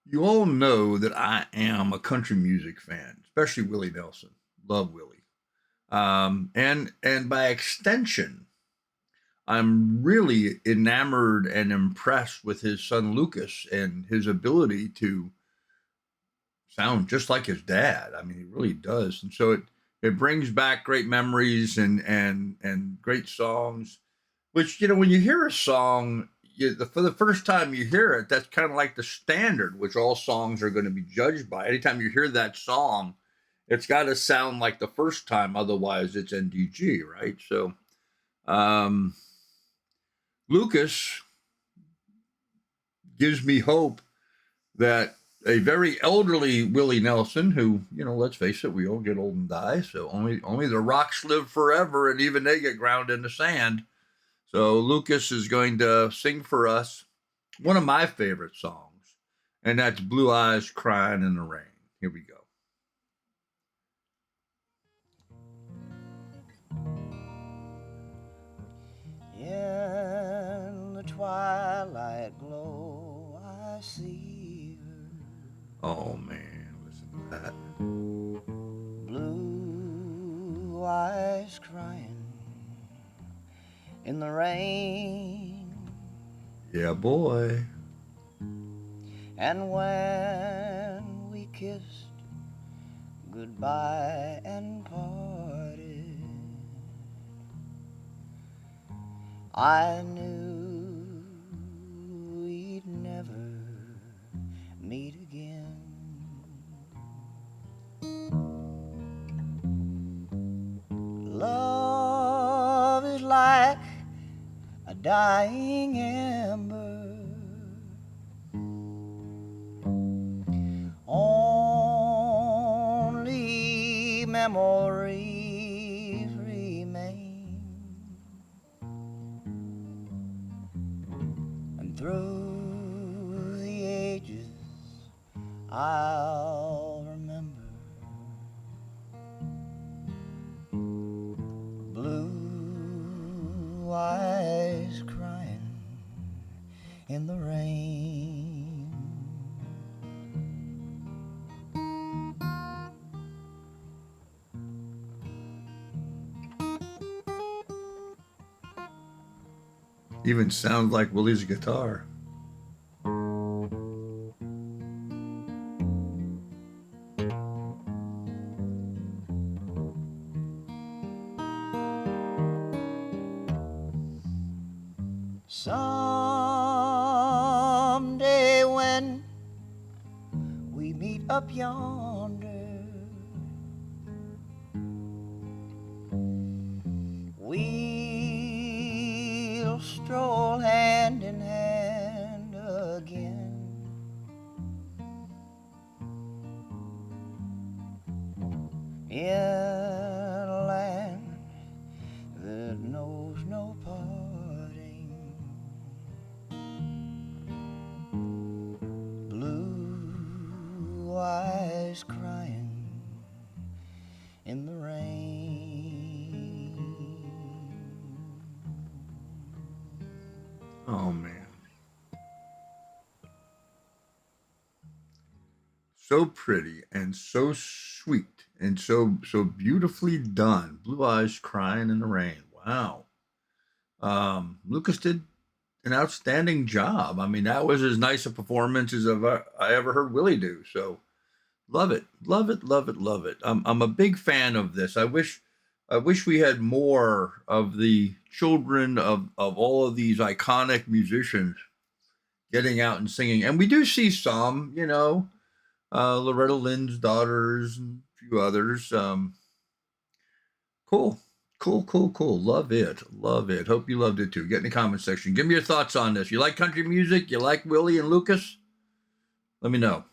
You all know that I am a country music fan, especially Willie Nelson. Love Willie. And by extension, I'm really enamored and impressed with his son Lucas and his ability to sound just like his dad. I mean, he really does. And so it brings back great memories and great songs. Which when you hear a song, for the first time you hear it, that's kind of like the standard, which all songs are going to be judged by. Anytime you hear that song, it's got to sound like the first time, otherwise it's NDG, right? So um, Lucas gives me hope that a very elderly Willie Nelson, who, let's face it, we all get old and die, so only the rocks live forever, and even they get ground into sand. So Lucas is going to sing for us one of my favorite songs, and that's Blue Eyes Crying in the Rain. Here we go. In the twilight glow, I see her. Oh man, listen to that. Blue eyes crying in the rain. Yeah, boy. And when we kissed goodbye and parted, I knew we'd never meet again. Love is like a dying ember, only memories remain, and through the ages I'll remember. Blue eyes crying in the rain. Even sounds like Willie's guitar. Someday when we meet up yonder, we'll stroll hand in hand again. In a land that knows no parting. Blue eyes crying in the rain. Oh man. So pretty and so sweet and so beautifully done. Blue Eyes Crying in the Rain. Wow. Lucas did an outstanding job. I mean, that was as nice a performance as I ever heard Willie do. So love it, love it, love it, love it. I'm a big fan of this. I wish we had more of the children of all of these iconic musicians getting out and singing. And we do see some, Loretta Lynn's daughters and a few others. Cool. Cool, cool, cool. Love it. Love it. Hope you loved it too. Get in the comment section. Give me your thoughts on this. You like country music? You like Willie and Lucas? Let me know.